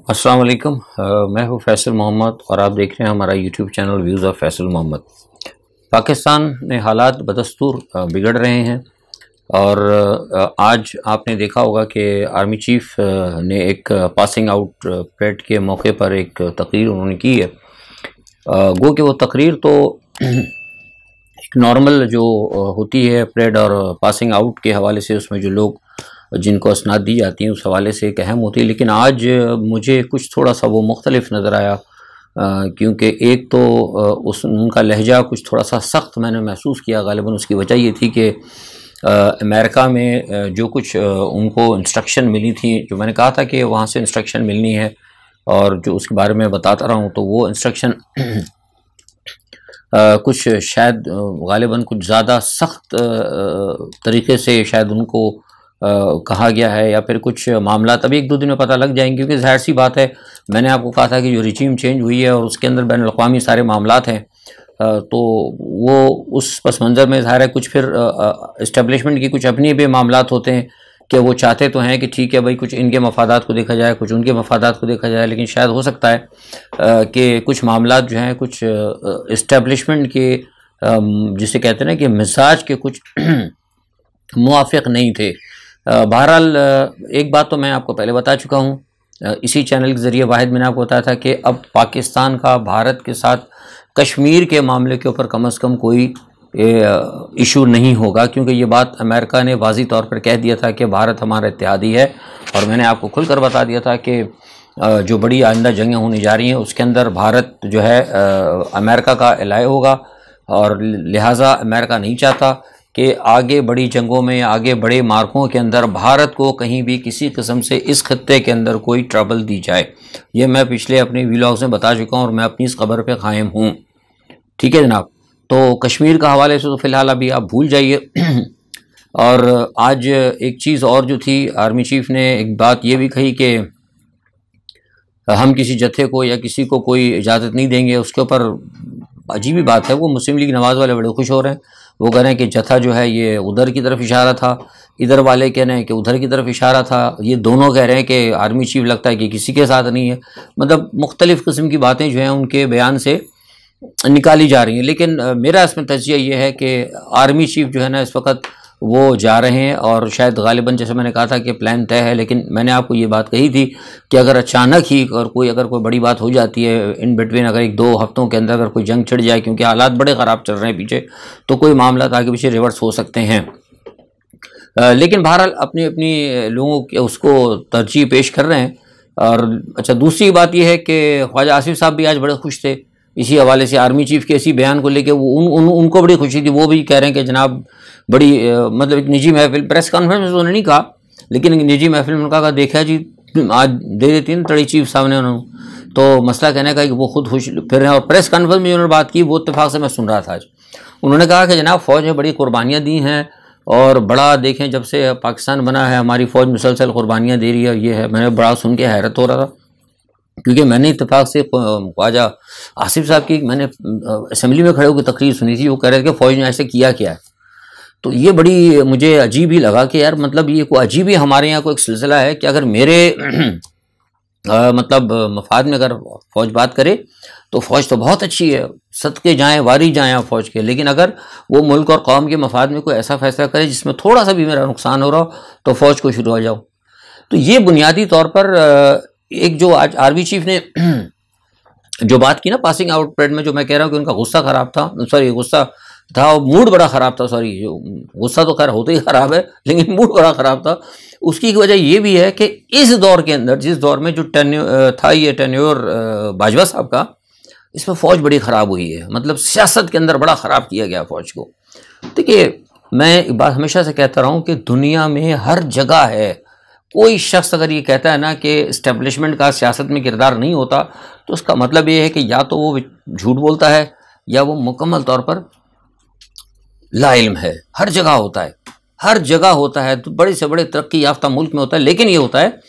अस्सलाम वालेकुम। मैं हूँ फैसल मोहम्मद और आप देख रहे हैं हमारा YouTube channel views of Faisal Mohammad. Pakistan में हालात बदस्तूर बिगड़ रहे हैं और आज आपने देखा होगा कि आर्मी चीफ ने एक पासिंग आउट परेड के मौके पर एक तकरीर उन्होंने की है। गो कि वो तकरीर तो एक नॉर्मल जो होती है परेड और पासिंग आउट के हवाले से, उसमें जो लोग जिनको असनाद दी जाती हैं उस हवाले से एक अहम होती है, लेकिन आज मुझे कुछ थोड़ा सा वो मुख्तलिफ नज़र आया क्योंकि एक तो उनका लहजा कुछ थोड़ा सा सख्त मैंने महसूस किया। गालिबन उसकी वजह ये थी कि अमेरिका में जो कुछ उनको इंस्ट्रक्शन मिली थी, जो मैंने कहा था कि वहाँ से इंस्ट्रक्शन मिलनी है और जो उसके बारे में बताता रहा हूँ, तो वो इंस्ट्रक्शन कुछ शायद गालिबन कुछ ज़्यादा सख्त तरीके से शायद उनको कहा गया है, या फिर कुछ मामला अभी एक दो दिन में पता लग जाएंगे, क्योंकि ज़ाहिर सी बात है, मैंने आपको कहा था कि जो रिजीम चेंज हुई है और उसके अंदर बैन अल-अक़वामी सारे मामलात हैं, तो वो उस पस मंज़र में ज़ाहिर है कुछ फिर इस्टेब्लिशमेंट की कुछ अपनी भी मामलात होते हैं कि वो चाहते तो हैं कि ठीक है भाई, कुछ इनके मफादात को देखा जाए, कुछ उनके मफादात को देखा जाए, लेकिन शायद हो सकता है कि कुछ मामलात जो हैं कुछ इस्टेब्लिशमेंट के जिसे कहते हैं ना कि मिजाज के कुछ मुआफ़िक़ नहीं थे। बहरहाल एक बात तो मैं आपको पहले बता चुका हूँ, इसी चैनल के ज़रिए वाहिद मैंने आपको बताया था कि अब पाकिस्तान का भारत के साथ कश्मीर के मामले के ऊपर कम से कम कोई इशू नहीं होगा, क्योंकि ये बात अमेरिका ने वाज़ी तौर पर कह दिया था कि भारत हमारा इत्तेहादी है। और मैंने आपको खुलकर बता दिया था कि जो बड़ी आइंदा जंगें होने जा रही हैं उसके अंदर भारत जो है अमेरिका का एलाय होगा, और लिहाजा अमेरिका नहीं चाहता कि आगे बड़ी जंगों में, आगे बड़े मार्कों के अंदर भारत को कहीं भी किसी किस्म से इस खत्ते के अंदर कोई ट्रबल दी जाए। ये मैं पिछले अपने व्लॉग्स में बता चुका हूँ और मैं अपनी इस खबर पे कायम हूँ। ठीक है जनाब, तो कश्मीर का हवाले से तो फ़िलहाल अभी आप भूल जाइए। और आज एक चीज़ और जो थी, आर्मी चीफ ने एक बात ये भी कही कि हम किसी जत्थे को या किसी को कोई इजाज़त नहीं देंगे। उसके ऊपर अजीब ही बात है, वो मुस्लिम लीग नवाज़ वाले बड़े खुश हो रहे हैं। वो कह रहे हैं कि जत्था जो है ये उधर की तरफ इशारा था, इधर वाले कह रहे हैं कि उधर की तरफ इशारा था। ये दोनों कह रहे हैं कि आर्मी चीफ लगता है कि किसी के साथ नहीं है। मतलब मुख्तलिफ़ किस्म की बातें जो हैं उनके बयान से निकाली जा रही हैं, लेकिन मेरा इसमें तज्जिया ये है कि आर्मी चीफ जो है ना इस वक्त वो जा रहे हैं, और शायद गालिबन जैसे मैंने कहा था कि प्लान तय है, लेकिन मैंने आपको ये बात कही थी कि अगर अचानक ही अगर कोई बड़ी बात हो जाती है इन बिटवीन, अगर एक दो हफ्तों के अंदर अगर कोई जंग छिड़ जाए, क्योंकि हालात बड़े ख़राब चल रहे हैं पीछे, तो कोई मामला आगे पीछे रिवर्स हो सकते हैं। लेकिन बहरहाल अपनी अपनी लोगों के उसको तरजीह पेश कर रहे हैं। और अच्छा, दूसरी बात यह है कि ख्वाजा आसिफ साहब भी आज बड़े खुश थे इसी हवाले से, आर्मी चीफ के इसी बयान को लेके उनको बड़ी खुशी थी। वो भी कह रहे हैं कि जनाब बड़ी मतलब एक निजी महफिल, प्रेस कॉन्फ्रेंस में उन्होंने नहीं कहा, लेकिन एक निजी महफिल में उनका कहा, देखा जी आज दे देती है तड़ी चीफ साहब ने उन्होंने, तो मसला कहने का कि वो खुद खुश फिर हैं। और प्रेस कॉन्फ्रेंस में उन्होंने बात की, वो इत्तेफाक से मैं सुन रहा था आज, उन्होंने कहा कि जनाब फ़ौज ने बड़ी कुर्बानियाँ दी हैं, और बड़ा देखें जब से पाकिस्तान बना है हमारी फ़ौज मुसलसल कुर्बानियाँ दे रही है। ये है, मैंने बड़ा सुन के हैरत हो रहा था, क्योंकि मैंने इत्तेफाक से ख्वाजा आसिफ साहब की मैंने असेंबली में खड़े होकर तकरीर सुनी थी। वो कह रहे थे कि फ़ौज ने ऐसे किया क्या है, तो ये बड़ी मुझे अजीब ही लगा कि यार मतलब ये कोई अजीब ही हमारे यहाँ कोई एक सिलसिला है कि अगर मेरे मतलब मफाद में अगर फ़ौज बात करे तो फ़ौज तो बहुत अच्छी है, सदके जाएँ वारी जाएँ आप फ़ौज के, लेकिन अगर वो मुल्क और कौम के मफाद में कोई ऐसा फ़ैसला करे जिसमें थोड़ा सा भी मेरा नुकसान हो रहा हो, तो फ़ौज को शुरू हो जाओ। तो ये बुनियादी तौर पर एक जो आज आर्मी चीफ ने जो बात की ना पासिंग आउट परेड में, जो मैं कह रहा हूँ कि उनका गुस्सा ख़राब था, सॉरी गुस्सा था, मूड बड़ा ख़राब था, सॉरी गुस्सा तो खैर होते ही ख़राब है, लेकिन मूड बड़ा ख़राब था। उसकी वजह ये भी है कि इस दौर के अंदर, जिस दौर में जो था ये टेन्योर बाजवा साहब का, इसमें फ़ौज बड़ी ख़राब हुई है। मतलब सियासत के अंदर बड़ा ख़राब किया गया फ़ौज को। देखिए, मैं एक बात हमेशा से कहता रहा हूँ कि दुनिया में हर जगह है, कोई शख्स अगर ये कहता है ना कि इस्टेब्लिशमेंट का सियासत में किरदार नहीं होता, तो उसका मतलब ये है कि या तो वो झूठ बोलता है या वो मुकम्मल तौर पर लाइल्म है। हर जगह होता है, हर जगह होता है, तो बड़े से बड़े तरक्की याफ्ता मुल्क में होता है। लेकिन ये होता है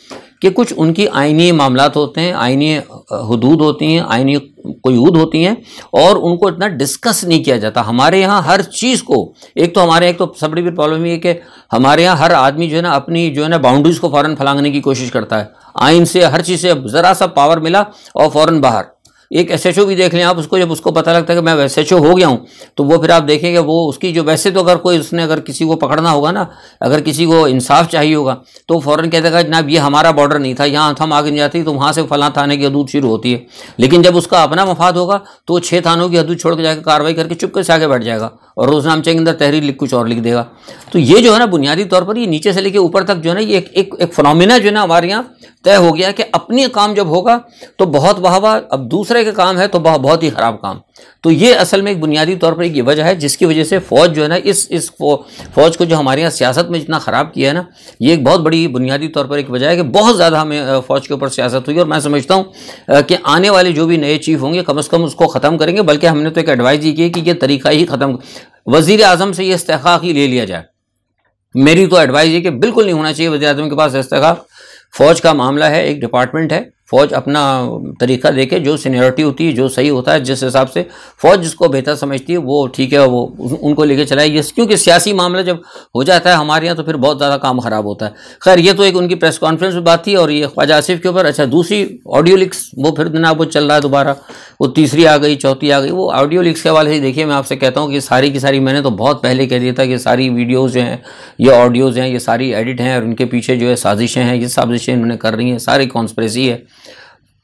कि कुछ उनकी आईनी मामलात होते हैं, आईनी हुदूद होती हैं, आईनी क़ुयूद होती हैं और उनको इतना डिस्कस नहीं किया जाता। हमारे यहाँ हर चीज़ को एक तो सबसे बड़ी प्रॉब्लम ये है कि हमारे यहाँ हर आदमी जो है ना अपनी जो है ना बाउंड्रीज़ को फ़ौरन फलांगने की कोशिश करता है। आइन से हर चीज़ से ज़रा सा पावर मिला और फ़ौरन बाहर। एक एसएचओ भी देख लें आप, उसको जब उसको पता लगता है कि मैं एसएचओ हो गया हूँ तो वो फिर आप देखेंगे वो उसकी जो वैसे तो अगर कोई उसने अगर किसी को पकड़ना होगा ना, अगर किसी को इंसाफ चाहिए होगा तो फ़ौरन कहता है जनाब ये हमारा बॉर्डर नहीं था, यहाँ हम आगे नहीं जाती तो वहाँ से फलां थाने की हदूद शुरू होती है। लेकिन जब उसका अपना मफाद होगा तो वो 6 थानों की हदूद छोड़ के जाकर कार्रवाई करके चुपके से आगे बैठ जाएगा और रोज़नामचे के अंदर तहरीर लिख कुछ और लिख देगा। तो ये जो है ना बुनियादी तौर पर ये नीचे से लेकर ऊपर तक जो है ना ये एक फिनोमिना जो है ना हमारे यहाँ तय हो गया कि अपनी काम जब होगा तो बहुत वाह, अब दूसरे के काम है तो बहुत ही ख़राब काम। तो ये असल में एक बुनियादी तौर पर एक ये वजह है जिसकी वजह से फ़ौज जो है ना इस फ़ौज को जो हमारे यहाँ सियासत में जितना ख़राब किया है ना, ये एक बहुत बड़ी बुनियादी तौर पर एक वजह है कि बहुत ज़्यादा हमें फ़ौज के ऊपर सियासत हुई। और मैं समझता हूँ कि आने वाले जो भी नए चीफ होंगे कम से कम उसको ख़त्म करेंगे। बल्कि हमने तो एक एडवाइस ही की है कि ये तरीका ही ख़त्म, वज़ीर आज़म से ये इस्तेग़ाक़ ही ले लिया जाए। मेरी तो एडवाइस है कि बिल्कुल नहीं होना चाहिए वज़ीर आज़म के पास इस्तेग़ाक़। फ़ौज का मामला है, एक डिपार्टमेंट है, फ़ौज अपना तरीका देखे, जो सीनियरिटी होती है, जो सही होता है, जिस हिसाब से फ़ौज जिसको बेहतर समझती है वो ठीक है, वो उनको लेके चलाएगी। क्योंकि सियासी मामला जब हो जाता है हमारे यहाँ तो फिर बहुत ज़्यादा काम ख़राब होता है। खैर ये तो एक उनकी प्रेस कॉन्फ्रेंस में बात थी और ये ख्वाजा आसिफ के ऊपर। अच्छा, दूसरी ऑडियो लीक्स वो फिर जनाब वो चल रहा है दोबारा, वो तीसरी आ गई, चौथी आ गई। वो ऑडियो लीक्स के हवाले से देखिए मैं आपसे कहता हूँ कि सारी की सारी मैंने तो बहुत पहले कह दिया था कि सारी वीडियोज़ जो हैं, ये ऑडियोज़ हैं, ये सारी एडिट हैं और उनके पीछे जो है साजिशें हैं, ये साजिशें इन्होंने कर रही हैं, सारी कॉन्स्पिरेसी है।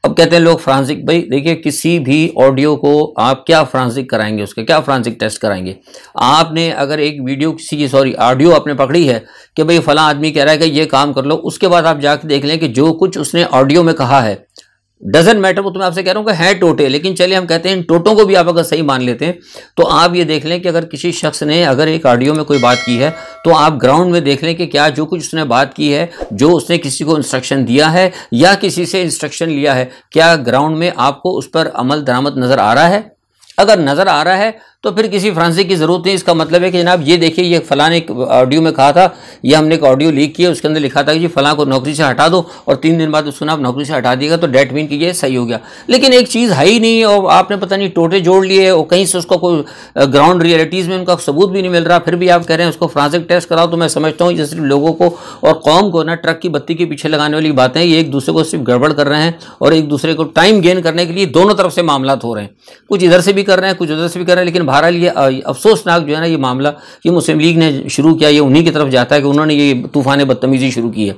अब कहते हैं लोग फ्रांसिक, भाई देखिए किसी भी ऑडियो को आप क्या फ्रांसिक कराएंगे, उसके क्या फ्रांसिक टेस्ट कराएंगे। आपने अगर एक वीडियो ऑडियो आपने पकड़ी है कि भाई फलां आदमी कह रहा है कि ये काम कर लो, उसके बाद आप जाकर देख लें कि जो कुछ उसने ऑडियो में कहा है डजेंट मैटर, वो तो मैं आपसे कह रहा हूँ कि है टोटे, लेकिन चलिए हम कहते हैं इन टोटों को भी आप अगर सही मान लेते हैं तो आप ये देख लें कि अगर किसी शख्स ने अगर एक ऑडियो में कोई बात की है तो आप ग्राउंड में देख लें कि क्या जो कुछ उसने बात की है, जो उसने किसी को इंस्ट्रक्शन दिया है या किसी से इंस्ट्रक्शन लिया है, क्या ग्राउंड में आपको उस पर अमल दरामद नज़र आ रहा है। अगर नज़र आ रहा है तो फिर किसी फ्रांसिक की ज़रूरत नहीं। इसका मतलब है कि जनाब ये देखिए ये फ़लाँ ने एक ऑडियो में कहा था, ये हमने एक ऑडियो लीक किया, उसके अंदर लिखा था कि जी फ़लाँ को नौकरी से हटा दो और 3 दिन बाद उसको आप नौकरी से हटा दिएगा तो डेट मीन कि ये सही हो गया। लेकिन एक चीज़ है ही नहीं और आपने पता नहीं टोटे जोड़ लिए और कहीं से उसको कोई ग्राउंड रियलिटीज़ में उनका सबूत भी नहीं मिल रहा, फिर भी आप कह रहे हैं उसको फ्रांसिक टेस्ट कराओ। तो मैं समझता हूँ ये सिर्फ लोगों को और कौम को ना ट्रक की बत्ती के पीछे लगाने वाली बातें, ये एक दूसरे को सिर्फ गड़बड़ कर रहे हैं और एक दूसरे को टाइम गेन करने के लिए दोनों तरफ से मामला हो रहे हैं। कुछ इधर से भी कर रहे हैं, कुछ उधर से भी कर रहे हैं, लेकिन बहरहाल ये अफसोसनाक जो है ना ये मामला ये मुस्लिम लीग ने शुरू किया, ये उन्हीं की तरफ जाता है कि उन्होंने ये तूफान बदतमीजी शुरू की है।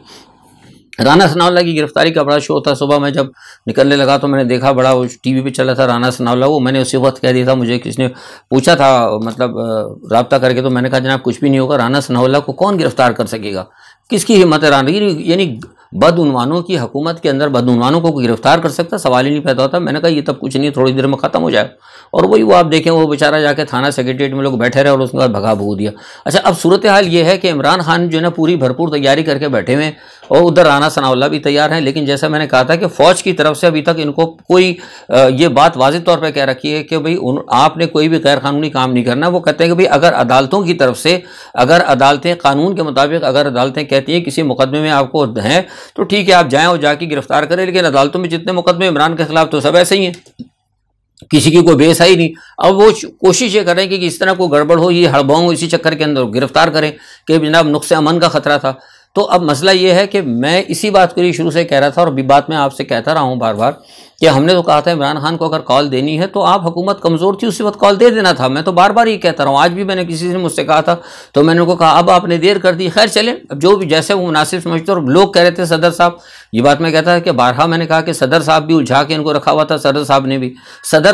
राना सनाउल्लाह की गिरफ्तारी का बड़ा शो था। सुबह मैं जब निकलने लगा तो मैंने देखा बड़ा वो टीवी पे चला था राना सनाउल्लाह, वो मैंने उसी वक्त कह दिया था, मुझे किसी ने पूछा था मतलब रब्ता करके, तो मैंने कहा जनाब कुछ भी नहीं होगा, राना सनाउल्लाह को कौन गिरफ्तार कर सकेगा, किसकी हिम्मत है राना, यानी बदउनवानों की हुकूमत के अंदर बदउनवानों को गिरफ्तार कर सकता, सवाल ही नहीं पैदा होता। मैंने कहा ये तब कुछ नहीं, थोड़ी देर में ख़त्म हो जाए। और वही वो आप देखें वो बेचारा जाके थाना सेक्रेटरीट में लोग बैठे रहे और उसके बाद भगा भू दिया। अच्छा, अब सूरत हाल ये है कि इमरान खान जो है ना पूरी भरपूर तैयारी करके बैठे हुए और उधर राना सनाउल्लाह भी तैयार हैं। लेकिन जैसा मैंने कहा था कि फ़ौज की तरफ से अभी तक इनको कोई ये बात वाज़ेह तौर पर कह रखी है कि भाई आपने कोई भी गैर कानूनी काम नहीं करना। वो कहते हैं कि भाई अगर अदालतों की तरफ से, अगर अदालतें कानून के मुताबिक अगर अदालतें कहती हैं किसी मुकदमे में आपको हैं तो ठीक है आप जाएँ और जाके गिरफ्तार करें, लेकिन अदालतों में जितने मुकदमे इमरान के खिलाफ तो सब ऐसे ही हैं, किसी की कोई बेस ही नहीं। अब वो कोशिश ये करें कि इस तरह कोई गड़बड़ हो, ये हड़बड़ाहट इसी चक्कर के अंदर गिरफ्तार करें कि जनाब नुक्से अमन का खतरा था। तो अब मसला ये है कि मैं इसी बात के लिए शुरू से कह रहा था और अभी बात मैं आपसे कहता रहा हूँ बार बार कि हमने तो कहा था इमरान खान को अगर कॉल देनी है तो आप हुकूमत कमज़ोर थी उसी वक्त कॉल दे देना था। मैं तो बार बार ये कहता रहा हूँ, आज भी मैंने किसी से मुझसे कहा था तो मैंने उनको कहा अब आपने देर कर दी। खैर चलें, अब जो भी जैसे वो मुनासिब समझते और लोग कह रहे थे सदर साहब, ये बात मैं कहता है कि बारहा मैंने कहा कि सदर साहब भी उलझा के इनको रखा हुआ था, सदर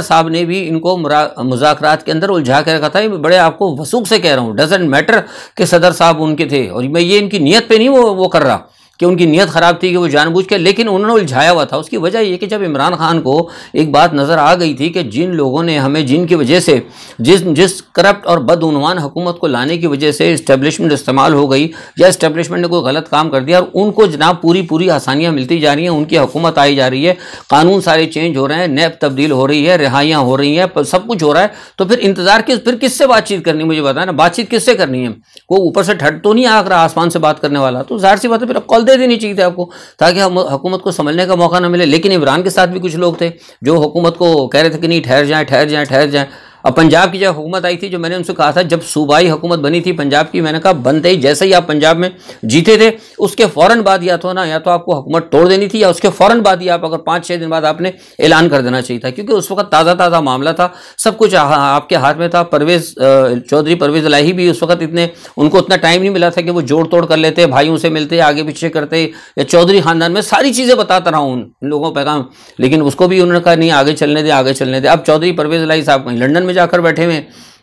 साहब ने भी इनको मुज़ाकरात के अंदर उलझा के रखा था। बड़े आपको वसूख से कह रहा हूँ, डजेंट मैटर कि सदर साहब उनके थे और मैं ये इनकी नीयत पे नहीं वो कर रहा कि उनकी नीयत ख़राब थी कि वो जानबूझ के, लेकिन उन्होंने उलझाया हुआ था। उसकी वजह ये कि जब इमरान खान को एक बात नज़र आ गई थी कि जिन लोगों ने हमें, जिनकी वजह से जिस करप्ट और बदउनवान हुकूमत को लाने की वजह से इस्टेब्लिशमेंट इस्तेमाल हो गई या इस्टेब्लिशमेंट ने कोई गलत काम कर दिया और उनको जनाब पूरी आसानियाँ मिलती जा रही हैं, उनकी हुकूमत आई जा रही है, कानून सारे चेंज हो रहे हैं, नैब तब्दील हो रही है, रिहाइयाँ हो रही हैं, सब कुछ हो रहा है, तो फिर इंतज़ार फिर किससे बातचीत करनी, मुझे बताया ना, बातचीत किससे करनी है। वो ऊपर से ठट तो नहीं आ रहा आसमान से बात करने वाला, तो ज़ाहिर सी बात है फिर कॉल मोहलत दे देनी चाहिए थी आपको, ताकि हम हुकूमत को समझने का मौका ना मिले। लेकिन इमरान के साथ भी कुछ लोग थे जो हुकूमत को कह रहे थे कि नहीं ठहर जाएं ठहर जाएं ठहर जाएं। अब पंजाब की जब हुकूमत आई थी, जो मैंने उनसे कहा था, जब सूबाई हुकूमत बनी थी पंजाब की, मैंने कहा बनते ही जैसे ही आप पंजाब में जीते थे उसके फ़ौरन बाद या तो आपको हुकूमत तोड़ देनी थी, या उसके फ़ौरन बाद ही आप अगर 5-6 दिन बाद आपने ऐलान कर देना चाहिए था, क्योंकि उस वक्त ताज़ा मामला था, सब कुछ आपके हाथ में था। चौधरी परवेज़ इलाही भी उस वक्त उनको उतना टाइम नहीं मिला था कि वो जोड़ तोड़ कर लेते, भाइयों से मिलते, आगे पीछे करते, या चौधरी ख़ानदान में सारी चीज़ें बताता रहा हूँ उन लोगों को पैगाम, लेकिन उसको भी उन्होंने कहा नहीं आगे चलने दे आगे चलने दे। अब चौधरी परवेज़ इलाही साहब कहीं लंदन में जाकर बैठे हुए,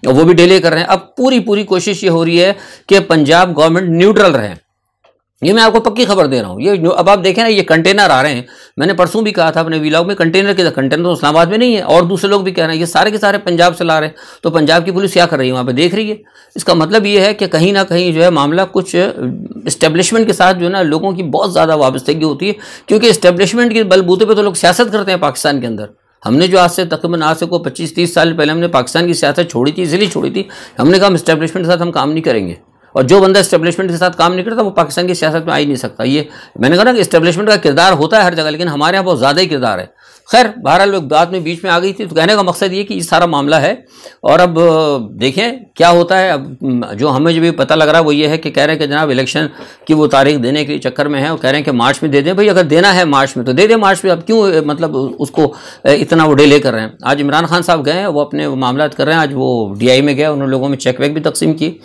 वो भी डिले कर रहे हैं। अब पूरी कोशिश ये हो रही है कि पंजाब गवर्नमेंट न्यूट्रल रहे। ये मैं आपको पक्की खबर दे रहा हूँ। ये अब आप देखें ना, ये कंटेनर आ रहे हैं, मैंने परसों भी कहा था अपने व्लॉग में, कंटेनर तो इस्लामाबाद में नहीं है, और दूसरे लोग भी कह रहे हैं, ये सारे के सारे पंजाब से ला रहे हैं। तो पंजाब की पुलिस क्या कर रही है, वहाँ पे देख रही है। इसका मतलब ये है कि कहीं ना कहीं जो है मामला कुछ इस्टेब्लिशमेंट के साथ जो है ना लोगों की बहुत ज़्यादा वाबस्तगी होती है, क्योंकि इस्टेब्लिशमेंट के बलबूते पर तो लोग सियासत करते हैं पाकिस्तान के अंदर। हमने जो आज से 25-30 साल पहले हमने पाकिस्तान की सियासत छोड़ी थी, इसलिए छोड़ी थी, हमने कहा हम इस्टेब्लिशमेंट के साथ हम काम नहीं करेंगे, और जो बंदा इस्टेब्लिशमेंट के साथ काम नहीं करता वो पाकिस्तान की सियासत में आ ही नहीं सकता। ये मैंने कहा ना कि इस्टेब्लिशमेंट का किरदार होता है हर जगह, लेकिन हमारे यहाँ बहुत ज़्यादा ही किरदार है। खैर बहरहाल लोग बात में बीच में आ गई थी, तो कहने का मकसद ये कि ये सारा मामला है, और अब देखें क्या होता है। अब जो हमें जो भी पता लग रहा है वो ये है कि कह रहे हैं कि जनाब इलेक्शन की वो तारीख देने के चक्कर में है, वो कह रहे हैं कि मार्च में दे दें। भाई अगर देना है मार्च में तो दे दें मार्च में, अब क्यों मतलब उसको इतना वो डिले कर रहे हैं। आज इमरान खान साहब गए हैं, वो अपने मामला कर रहे हैं, आज वो DI में गए, उन्होंने लोगों में चेक वेक भी तकसीम की,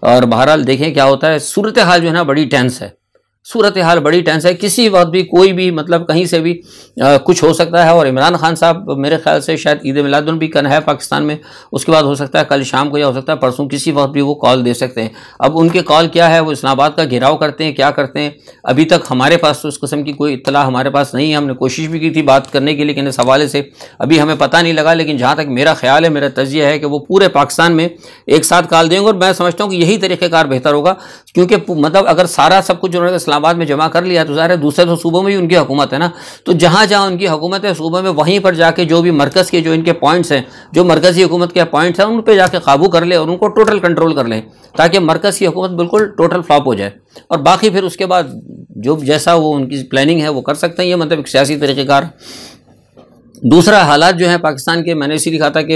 और बहरहाल देखें क्या होता है। सूरत हाल जो है ना बड़ी टेंस है, सूरत हाल बड़ी टेंस है, किसी वक्त भी कोई भी मतलब कहीं से भी कुछ हो सकता है। और इमरान खान साहब मेरे ख्याल से शायद ईद मिलादुन भी कल है पाकिस्तान में, उसके बाद हो सकता है कल शाम को या हो सकता है परसों, किसी वक्त भी वो कॉल दे सकते हैं। अब उनके कॉल क्या है, वो इस्लामाबाद का घेराव करते हैं, क्या करते हैं, अभी तक हमारे पास तो उस किस्म की कोई इत्तला हमारे पास नहीं है। हमने कोशिश भी की थी बात करने की, लेकिन इस हवाले से अभी हमें पता नहीं लगा। लेकिन जहाँ तक मेरा ख्याल है, मेरा तजिया है कि वो पूरे पाकिस्तान में एक साथ कॉल देंगे, और मैं समझता हूँ कि यही तरीक़ेकार बेहतर होगा, क्योंकि मतलब अगर सारा सब कुछ उन्होंने इस्लामाबाद में जमा कर लिया तो ज़ाहिर है दूसरे तो सूबों में भी उनकी हुकूमत है ना, तो जहाँ जहाँ उनकी हुकूमत है सूबों में, वहीं पर जाके जो भी मरकज़ के जो इनके पॉइंट्स हैं, जो मरकज़ी हुकूमत के पॉइंट्स हैं, उन पर जाके काबू कर ले और उनको टोटल कंट्रोल कर लें, ताकि मरकज़ की हुकूमत बिल्कुल टोटल फ्लॉप हो जाए, और बाकी फिर उसके बाद जो जैसा वो उनकी प्लानिंग है वो कर सकते हैं। ये मतलब एक सियासी तरीक़ेकार। दूसरा हालात जो है पाकिस्तान के, मैंने इसी लिखा था कि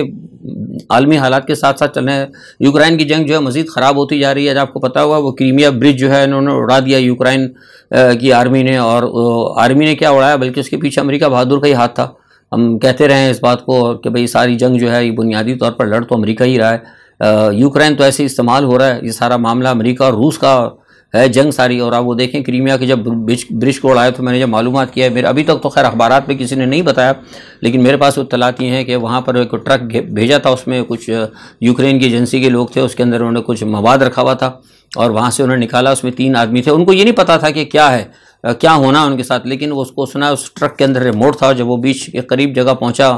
आलमी हालात के साथ साथ चल रहे हैं। यूक्रेन की जंग जो है मज़ीद ख़राब होती जा रही है। आपको पता होगा वो क्रीमिया ब्रिज जो है इन्होंने उड़ा दिया यूक्रेन की आर्मी ने, और आर्मी ने क्या उड़ाया बल्कि उसके पीछे अमेरिका बहादुर का ही हाथ था। हम कहते रहे इस बात को कि भाई सारी जंग जो है ये बुनियादी तौर पर लड़ तो अमेरिका ही रहा है, यूक्रेन तो ऐसे इस्तेमाल हो रहा है। ये सारा मामला अमेरिका और रूस का है जंग सारी। और आप वो देखें क्रीमिया के जब ब्रिज को उड़ाया तो मैंने जब मालूमात किया है, मेरे अभी तक तो खैर अखबारात में किसी ने नहीं बताया, लेकिन मेरे पास इत्तलात ये हैं कि वहाँ पर एक ट्रक भेजा था, उसमें कुछ यूक्रेन की एजेंसी के लोग थे, उसके अंदर उन्होंने कुछ मवाद रखा हुआ था, और वहाँ से उन्होंने निकाला, उसमें 3 आदमी थे। उनको ये नहीं पता था कि क्या है क्या होना उनके साथ, लेकिन उसको सुना उस ट्रक के अंदर रिमोट था। जब वो बीच के करीब जगह पहुँचा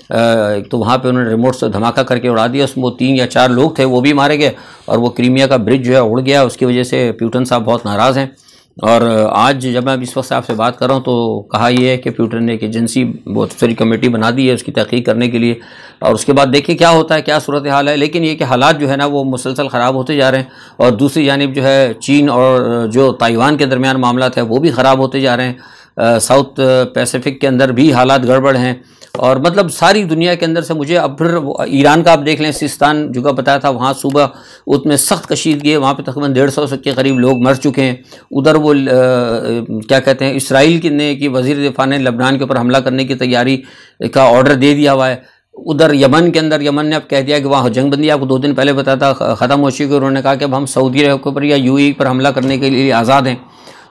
तो वहाँ पे उन्होंने रिमोट से धमाका करके उड़ा दिया। उसमें वो 3 या 4 लोग थे, वो भी मारे गए, और वो क्रीमिया का ब्रिज जो है उड़ गया। उसकी वजह से प्यूटन साहब बहुत नाराज़ हैं। और आज जब मैं इस वक्त आपसे बात कर रहा हूँ तो कहा यह है कि प्यूटन ने एक एजेंसी बहुत सारी कमेटी बना दी है उसकी तहकीक करने के लिए, और उसके बाद देखिए क्या होता है, क्या सूरत हाल है। लेकिन ये कि हालात जो है ना वो मुसलसल ख़राब होते जा रहे हैं, और दूसरी जानिब जो है चीन और जो ताइवान के दरमियान मामला है वो भी ख़राब होते जा रहे हैं। साउथ पैसिफिक के अंदर भी हालात गड़बड़ हैं, और मतलब सारी दुनिया के अंदर से मुझे अब फिर ईरान का आप देख लें, सिस्तान जो का बताया था, वहाँ सुबह उसमें सख्त कशीदगी है, वहाँ पे तकरीबन 150 के करीब लोग मर चुके हैं। उधर वो क्या कहते हैं, इसराइल की वज़ीर दिफा ने लबनान के ऊपर हमला करने की तैयारी का ऑर्डर दे दिया हुआ है। उधर यमन के अंदर यमन ने अब कह दिया कि वहाँ जंगबंदी, आपको 2 दिन पहले बताया था, ख़त्म हो चुकी है। उन्होंने कहा कि अब हम सऊदी अरब के ऊपर या UAE पर हमला करने के लिए आज़ाद हैं।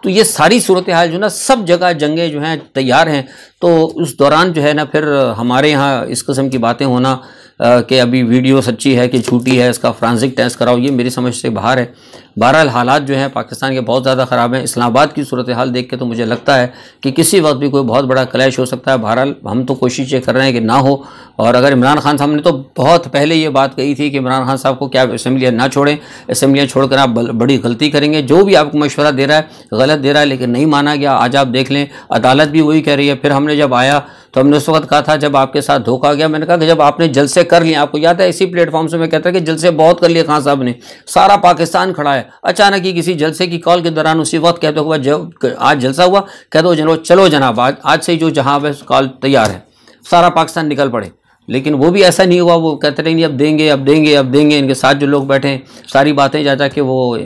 तो ये सारी सूरत हाल जो ना सब जगह जंगें जो हैं तैयार हैं। तो उस दौरान जो है ना फिर हमारे यहाँ इस किस्म की बातें होना कि अभी वीडियो सच्ची है कि झूठी है, इसका फ्रांसिक टेस्ट कराओ, ये मेरी समझ से बाहर है। बहरहाल हालात जो हैं पाकिस्तान के बहुत ज़्यादा ख़राब हैं। इस्लामाबाद की सूरत हाल देख के तो मुझे लगता है कि किसी वक्त भी कोई बहुत बड़ा क्लैश हो सकता है। बहरहाल हम तो कोशिश ये कर रहे हैं कि ना हो। और अगर इमरान खान साहब ने तो बहुत पहले ये बात कही थी कि इमरान खान साहब को क्या असम्बलियाँ ना छोड़ें, असम्बलियाँ छोड़कर आप बड़ी गलती करेंगे। जो भी आपको मशवरा दे रहा है गलत दे रहा है, लेकिन नहीं माना गया। आज आप देख लें अदालत भी वही कह रही है। फिर हमने जब आया तो हमने उस वक्त कहा था जब आपके साथ धोखा गया, मैंने कहा कि जब आपने जलसे कर लिए, आपको याद है इसी प्लेटफॉर्म से मैं कहता कि जलसे बहुत कर लिए खान साहब ने, सारा पाकिस्तान खड़ा है, अचानक ही किसी जलसे की कॉल के दौरान उसी वक्त कहते हुआ जो आज जलसा हुआ, कह दो जनाब चलो जनाब आज से जो जहाँ पे कॉल तैयार है, सारा पाकिस्तान निकल पड़े। लेकिन वो भी ऐसा नहीं हुआ, वो कहते रहे नहीं अब देंगे अब देंगे अब देंगे। इनके साथ जो लोग बैठे हैं सारी बातें जा के वो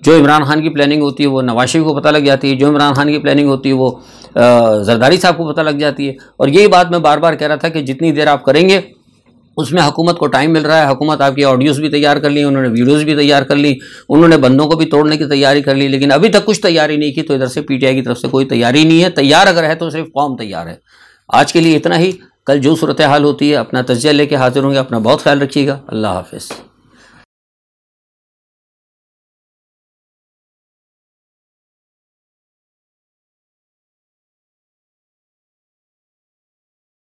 जो इमरान खान की प्लानिंग होती है वो नवाज शरीफ को पता लग जाती है, जो इमरान खान की प्लानिंग होती है वो जरदारी साहब को पता लग जाती है। और यही बात मैं बार बार कह रहा था कि जितनी देर आप करेंगे उसमें हुकूमत को टाइम मिल रहा है। हुकूमत आपकी ऑडियोज़ भी तैयार कर ली, उन्होंने वीडियोज़ भी तैयार कर ली, उन्होंने बंदों को भी तोड़ने की तैयारी कर ली, लेकिन अभी तक कुछ तैयारी नहीं की। तो इधर से पीटीआई की तरफ से कोई तैयारी नहीं है। तैयार अगर है तो सिर्फ कौम तैयार है। आज के लिए इतना ही। कल जो सूरत हाल होती है अपना तज्जिया लेके हाजिर होंगे। अपना बहुत ख्याल रखिएगा। अल्लाह हाफिज़।